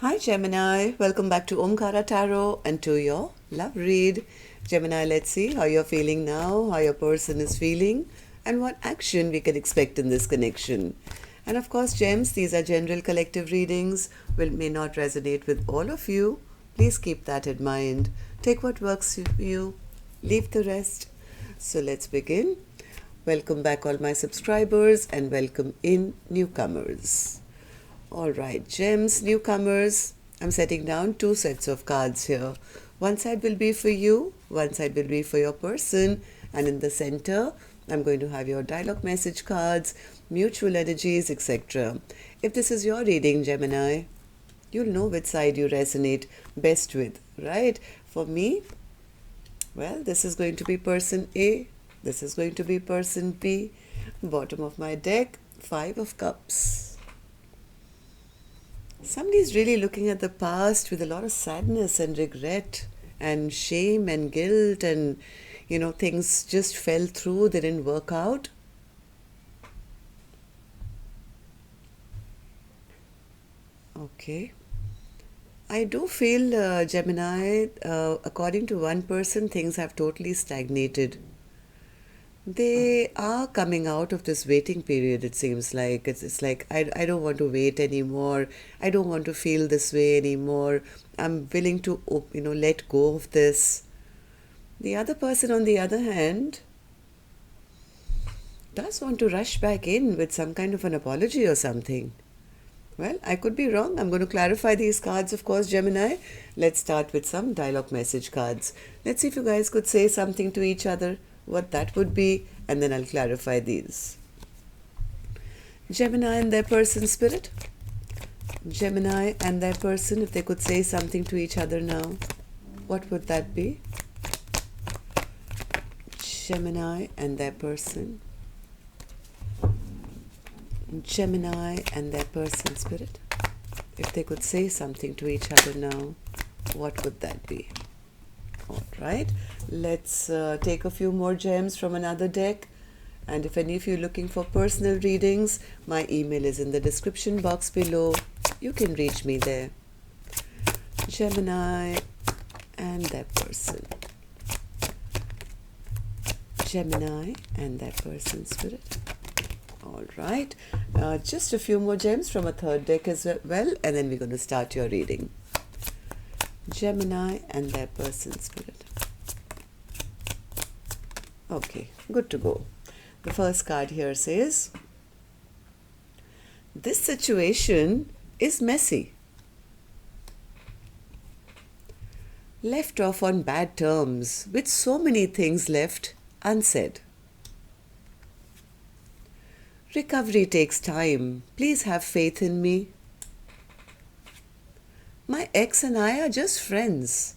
Hi Gemini, welcome back to Omkaratarot and to your love read. Gemini, let's see how you're feeling now, how your person is feeling, and what action we can expect in this connection. And of course, gems, these are general collective readings, may not resonate with all of you. Please keep that in mind. Take what works for you, leave the rest. So let's begin. Welcome back all my subscribers and welcome in newcomers. All right, gems, newcomers, I'm setting down two sets of cards here. One side will be for you, one side will be for your person, and in the center, I'm going to have your dialogue message cards, mutual energies, etc. If this is your reading, Gemini, you'll know which side you resonate best with, right? For me, well, this is going to be person A, this is going to be person B. Bottom of my deck, Five of Cups. Somebody's really looking at the past with a lot of sadness and regret and shame and guilt and, things just fell through, they didn't work out. Okay. I do feel, Gemini, according to one person, things have totally stagnated. They are coming out of this waiting period, it seems like. It's like, I don't want to wait anymore. I don't want to feel this way anymore. I'm willing to, let go of this. The other person, on the other hand, does want to rush back in with some kind of an apology or something. Well, I could be wrong. I'm going to clarify these cards, of course, Gemini. Let's start with some dialogue message cards. Let's see if you guys could say something to each other, what that would be, and then I'll clarify these. Gemini and their person, spirit. Gemini and their person, if they could say something to each other now, what would that be? Gemini and their person. Gemini and their person, spirit. If they could say something to each other now, what would that be? All right, let's take a few more gems from another deck. And if any of you are looking for personal readings, my email is in the description box below. You can reach me there. Gemini and their person. Gemini and their person, spirit. All right, just a few more gems from a third deck as well, and then we're going to start your reading. Gemini and their person, spirit. Okay, good to go. The first card here says, this situation is messy. Left off on bad terms, with so many things left unsaid. Recovery takes time. Please have faith in me. My ex and I are just friends.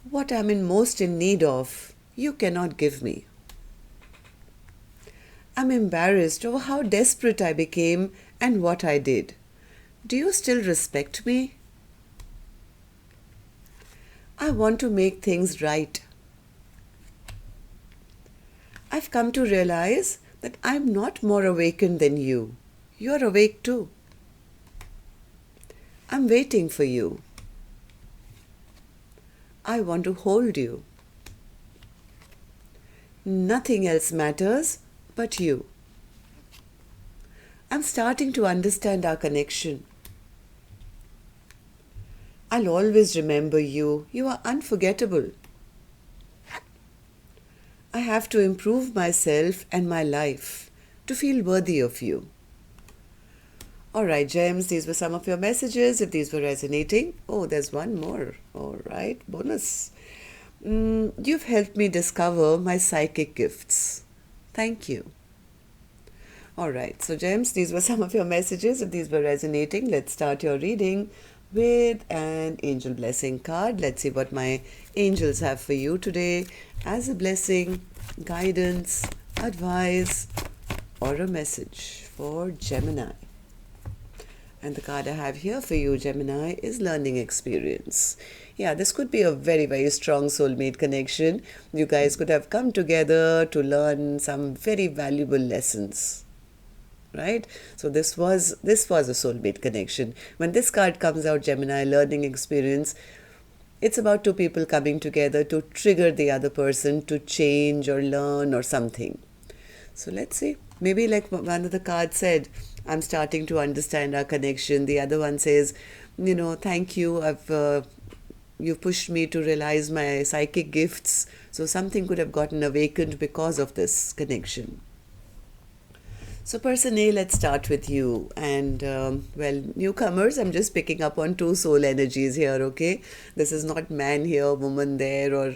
What I'm most in need of, you cannot give me. I'm embarrassed over how desperate I became and what I did. Do you still respect me? I want to make things right. I've come to realize that I'm not more awakened than you. You're awake too. I'm waiting for you. I want to hold you. Nothing else matters but you. I'm starting to understand our connection. I'll always remember you. You are unforgettable. I have to improve myself and my life to feel worthy of you. All right, gems, these were some of your messages. If these were resonating, oh, there's one more. All right, bonus. You've helped me discover my psychic gifts. Thank you. All right, so gems, these were some of your messages. If these were resonating, let's start your reading with an angel blessing card. Let's see what my angels have for you today as a blessing, guidance, advice, or a message for Gemini. And the card I have here for you, Gemini, is learning experience. Yeah, this could be a very, very strong soulmate connection. You guys could have come together to learn some very valuable lessons. right? So this was a soulmate connection. When this card comes out, Gemini, learning experience, it's about two people coming together to trigger the other person to change or learn or something. So let's see. Maybe like one of the cards said, I'm starting to understand our connection. The other one says, thank you. You've pushed me to realize my psychic gifts. So something could have gotten awakened because of this connection. So person A, let's start with you. And newcomers, I'm just picking up on two soul energies here, okay? This is not man here, woman there, or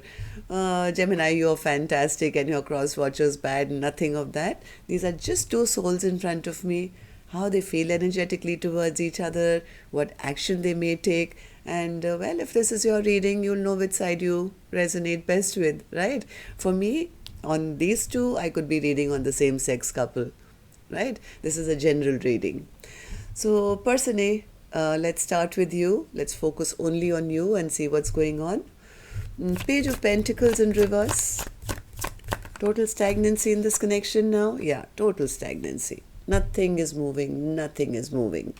Gemini, you're fantastic and your cross watcher's bad, nothing of that. These are just two souls in front of me, how they feel energetically towards each other, what action they may take. And if this is your reading, you'll know which side you resonate best with, right? For me, on these two, I could be reading on the same sex couple. Right? This is a general reading. So person A, let's start with you. Let's focus only on you and see what's going on. Page of Pentacles in reverse. Total stagnancy in this connection now. Yeah, total stagnancy. Nothing is moving. Nothing is moving.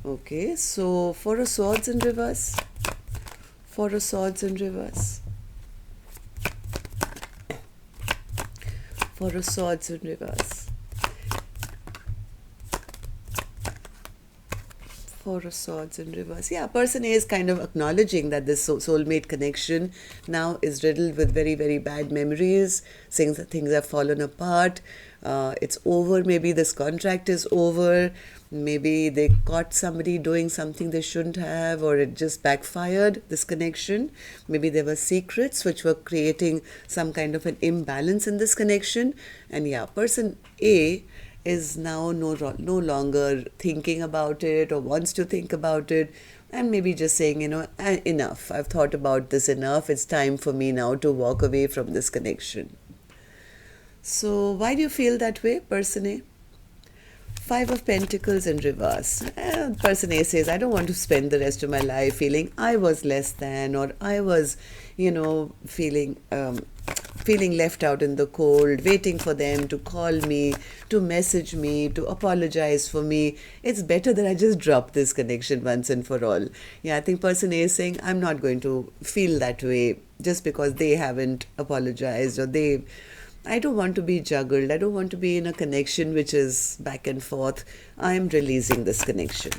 Okay, so Four of Swords in reverse. Four of Swords in reverse. Four of Swords in reverse. Four of Swords in reverse. Yeah, person A is kind of acknowledging that this soulmate connection now is riddled with very, very bad memories. Things have fallen apart. It's over. Maybe this contract is over. Maybe they caught somebody doing something they shouldn't have, or it just backfired, this connection. Maybe there were secrets which were creating some kind of an imbalance in this connection. And yeah, person A is now no longer thinking about it or wants to think about it, and maybe just saying, enough. I've thought about this enough. It's time for me now to walk away from this connection. So why do you feel that way, person A? Five of Pentacles in reverse. Person A says, I don't want to spend the rest of my life feeling I was less than, or I was, feeling left out in the cold, waiting for them to call me, to message me, to apologize for me. It's better that I just drop this connection once and for all. Yeah, I think person A is saying, I'm not going to feel that way just because they haven't apologized, or I don't want to be juggled. I don't want to be in a connection which is back and forth. I'm releasing this connection.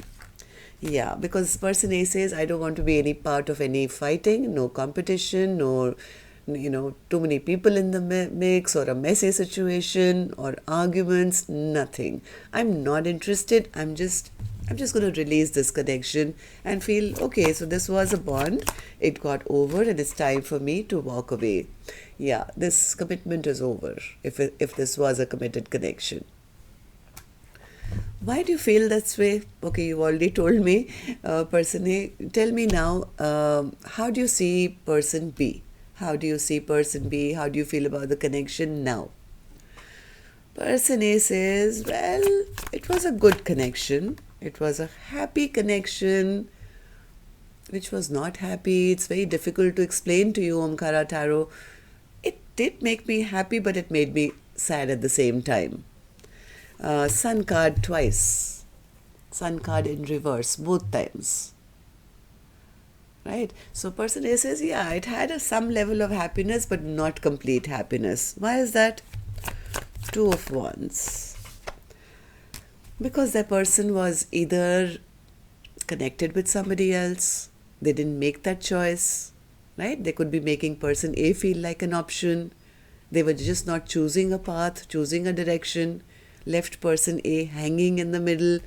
Yeah, because person A says, I don't want to be any part of any fighting, no competition, no too many people in the mix, or a messy situation, or arguments, nothing. I'm not interested. I'm just going to release this connection and feel, okay, so this was a bond. It got over and it's time for me to walk away. Yeah, this commitment is over if this was a committed connection. Why do you feel that way? Okay, you already told me, person A. Tell me now, how do you see person B? How do you see person B? How do you feel about the connection now? Person A says, well, it was a good connection. It was a happy connection, which was not happy. It's very difficult to explain to you, Omkaratarot. It did make me happy, but it made me sad at the same time. Sun card twice. Sun card in reverse, both times. Right? So person A says, yeah, it had some level of happiness, but not complete happiness. Why is that? Two of Wands. Because that person was either connected with somebody else, they didn't make that choice, right? They could be making person A feel like an option. They were just not choosing a path, choosing a direction, left person A hanging in the middle,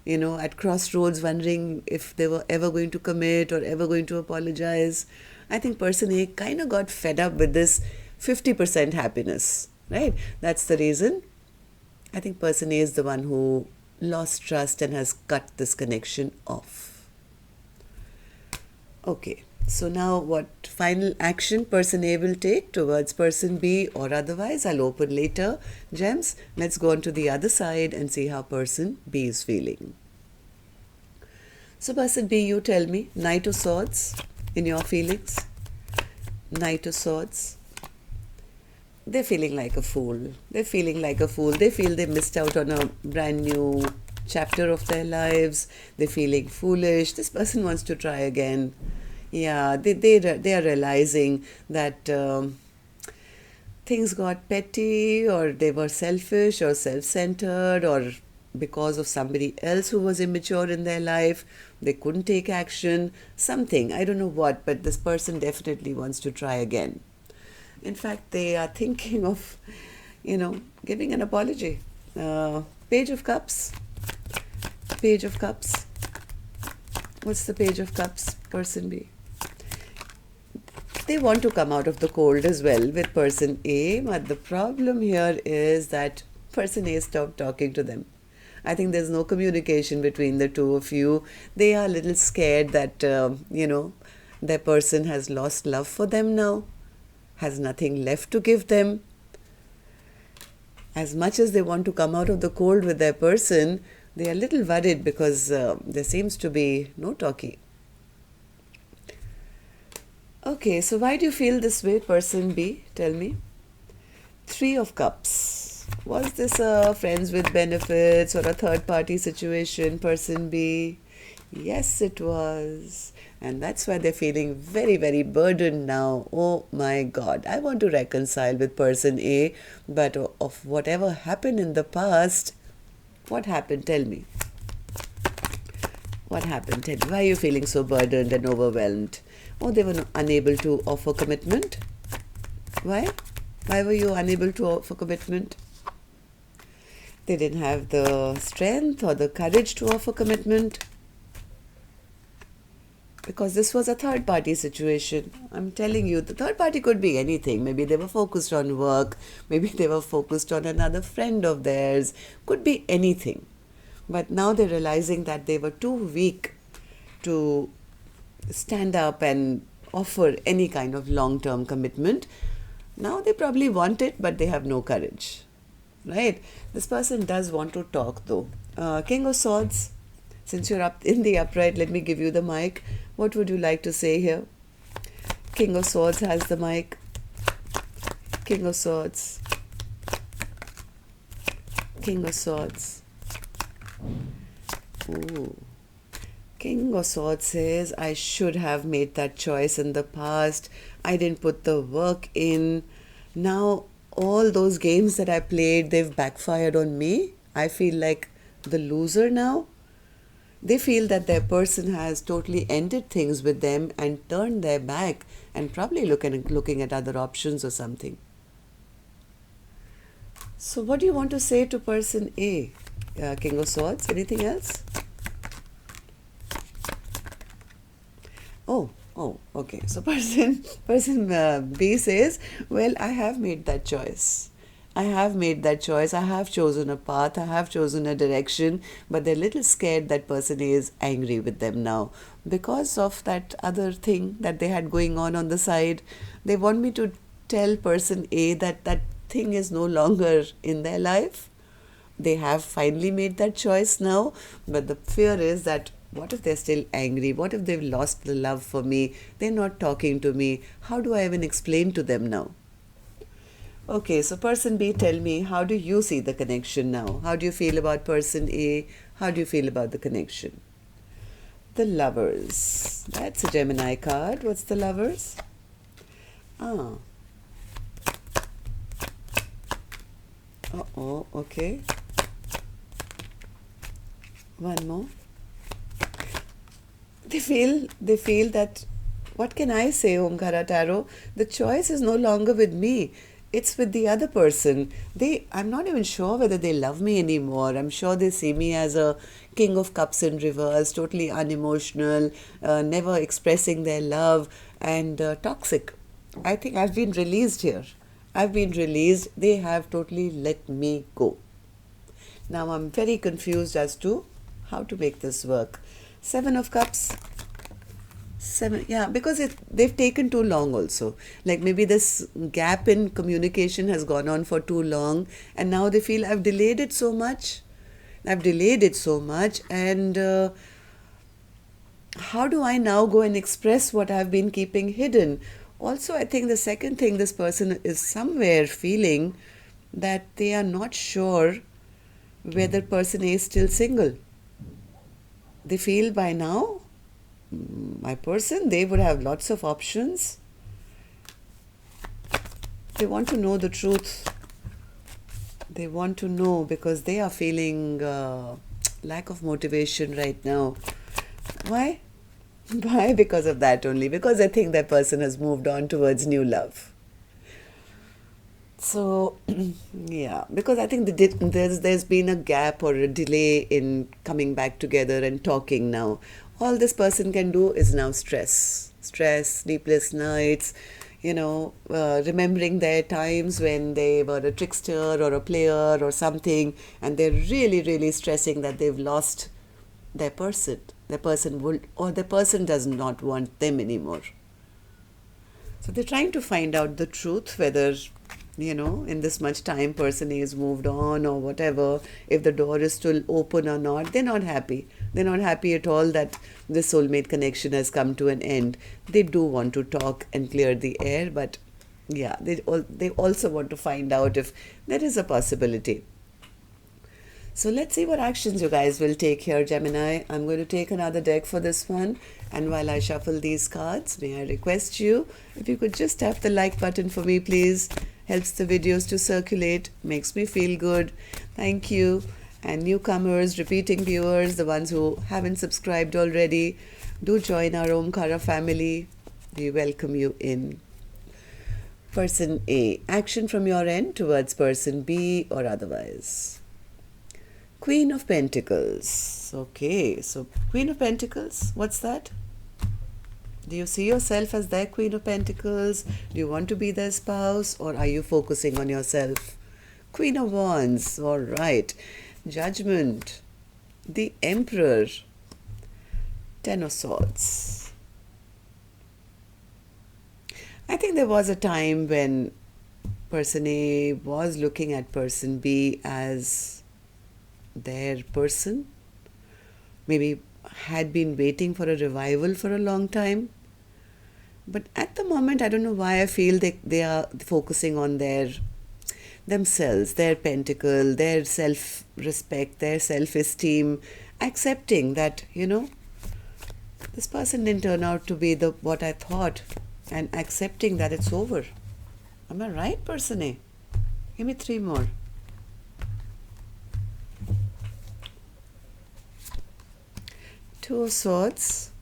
at crossroads, wondering if they were ever going to commit or ever going to apologize. I think person A kind of got fed up with this 50% happiness, right? That's the reason. I think person A is the one who lost trust and has cut this connection off. Okay, so now what final action person A will take towards person B or otherwise, I'll open later. Gems, let's go on to the other side and see how person B is feeling. So person B, you tell me, Knight of Swords in your feelings. Knight of Swords. they're feeling like a fool. They're feeling like a fool. They feel they missed out on a brand new chapter of their lives. They're feeling foolish. This person wants to try again. Yeah, they are realizing that things got petty, or they were selfish or self-centered, or because of somebody else who was immature in their life, they couldn't take action. Something, I don't know what, but this person definitely wants to try again. In fact, they are thinking of, giving an apology. Page of Cups. Page of Cups. What's the Page of Cups, person B? They want to come out of the cold as well with person A, but the problem here is that person A stopped talking to them. I think there's no communication between the two of you. They are a little scared that, their person has lost love for them now, has nothing left to give them. As much as they want to come out of the cold with their person, they are a little worried because there seems to be no talkie. Okay, so why do you feel this way, person B? Tell me. 3 of Cups. Was this a friends with benefits or a third-party situation, person B? Yes, it was. And that's why they're feeling very, very burdened now. Oh my God, I want to reconcile with person A, but of whatever happened in the past, what happened? Tell me. What happened? Tell me. Why are you feeling so burdened and overwhelmed? Oh, they were unable to offer commitment. Why? Why were you unable to offer commitment? They didn't have the strength or the courage to offer commitment. Because this was a third party situation. I'm telling you, the third party could be anything. Maybe they were focused on work. Maybe they were focused on another friend of theirs. Could be anything. But now they're realizing that they were too weak to stand up and offer any kind of long-term commitment. Now they probably want it, but they have no courage. Right? This person does want to talk though. King of Swords. Since you're up in the upright, let me give you the mic. What would you like to say here? King of Swords has the mic. King of Swords. King of Swords. Ooh. King of Swords says, I should have made that choice in the past. I didn't put the work in. Now, all those games that I played, they've backfired on me. I feel like the loser now. They feel that their person has totally ended things with them and turned their back and probably looking at other options or something. So what do you want to say to person A? King of Swords, anything else? Oh, okay. So person B says, well, I have made that choice. I have made that choice. I have chosen a path. I have chosen a direction. But they're a little scared that person A is angry with them now. Because of that other thing that they had going on the side, they want me to tell person A that that thing is no longer in their life. They have finally made that choice now. But the fear is that what if they're still angry? What if they've lost the love for me? They're not talking to me. How do I even explain to them now? Okay, so person B, tell me, how do you see the connection now? How do you feel about person A? How do you feel about the connection? The Lovers. That's a Gemini card. What's the Lovers? Okay. One more. They feel that, what can I say, Omkaratarot? The choice is no longer with me. It's with the other person. I'm not even sure whether they love me anymore. I'm sure they see me as a King of Cups in reverse, totally unemotional, never expressing their love, and toxic. I think I've been released here. I've been released. They have totally let me go. Now I'm very confused as to how to make this work. 7 of Cups. 7, yeah, because they've taken too long also. Like maybe this gap in communication has gone on for too long, and now they feel I've delayed it so much. And how do I now go and express what I've been keeping hidden? Also, I think the second thing, this person is somewhere feeling that they are not sure whether person A is still single. They feel by now, my person, they would have lots of options. They want to know the truth. They want to know because they are feeling lack of motivation right now. Why? Why? Because of that only. Because I think that person has moved on towards new love. So, yeah, because I think there's been a gap or a delay in coming back together and talking now. All this person can do is now stress, sleepless nights, remembering their times when they were a trickster or a player or something, and they're really, really stressing that they've lost their person. The person will, or the person does not want them anymore. So they're trying to find out the truth, whether, in this much time person is moved on or whatever, if the door is still open or not. They're not happy. They're not happy at all that this soulmate connection has come to an end. They do want to talk and clear the air, but yeah, they also want to find out if there is a possibility. So let's see what actions you guys will take here, Gemini. I'm going to take another deck for this one. And while I shuffle these cards, may I request you, if you could just tap the like button for me, please. Helps the videos to circulate, makes me feel good. Thank you. And newcomers, repeating viewers, the ones who haven't subscribed already, do join our Omkara family. We welcome you in. Person A, action from your end towards person B or otherwise. Queen of Pentacles. Okay, so Queen of Pentacles, what's that? Do you see yourself as their Queen of Pentacles? Do you want to be their spouse, or are you focusing on yourself? Queen of Wands, all right. Judgment, the Emperor, Ten of Swords. I think there was a time when person A was looking at person B as their person, maybe had been waiting for a revival for a long time. But at the moment, I don't know why I feel they are focusing on themselves, their pentacle, their self-respect, their self-esteem, accepting that, this person didn't turn out to be what I thought, and accepting that it's over. Am I right, person A? Give me 3 more. Two of Swords,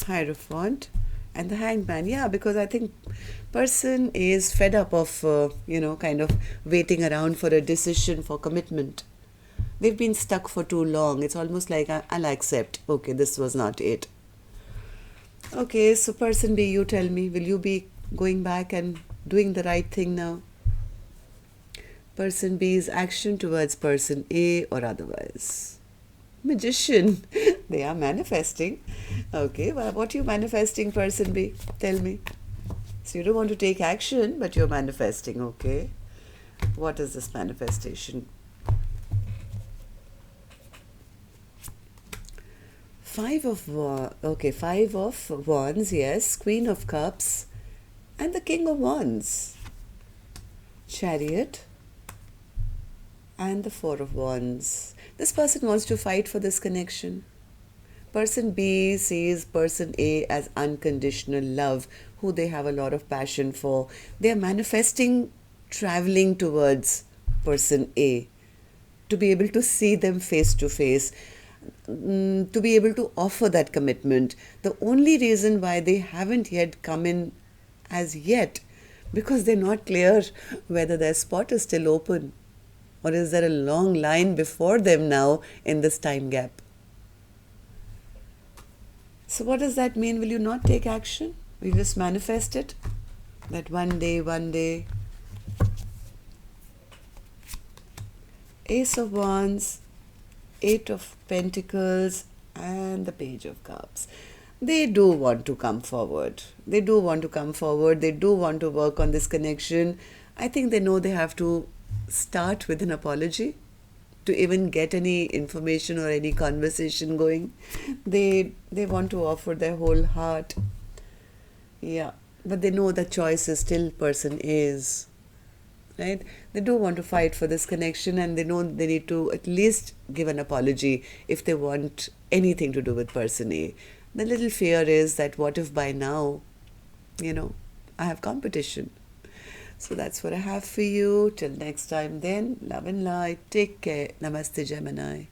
Hierophant, and the Hangman. Yeah, because I think person is fed up of, kind of waiting around for a decision, for commitment. They've been stuck for too long. It's almost like I'll accept. Okay, this was not it. Okay, so person B, you tell me, will you be going back and doing the right thing now? Person B's action towards person A or otherwise. Magician. They are manifesting. Okay, well, what are you manifesting, person B? Tell me. So you don't want to take action, but you're manifesting, okay? What is this manifestation? Five of Wands, yes. Queen of Cups and the King of Wands. Chariot and the Four of Wands. This person wants to fight for this connection. Person B sees person A as unconditional love, who they have a lot of passion for. They are manifesting traveling towards person A, to be able to see them face to face, to be able to offer that commitment. The only reason why they haven't yet come in as yet, because they're not clear whether their spot is still open, or is there a long line before them now in this time gap? So what does that mean? Will you not take action? Will you just manifest it? That one day. Ace of Wands, Eight of Pentacles, and the Page of Cups. They do want to come forward. They do want to work on this connection. I think they know they have to start with an apology to even get any information or any conversation going. They want to offer their whole heart. Yeah, but they know the choice is still person is, right? They do want to fight for this connection, and they know they need to at least give an apology if they want anything to do with person A. The little fear is that what if by now, I have competition. So that's what I have for you. Till next time then, love and light. Take care. Namaste, Gemini.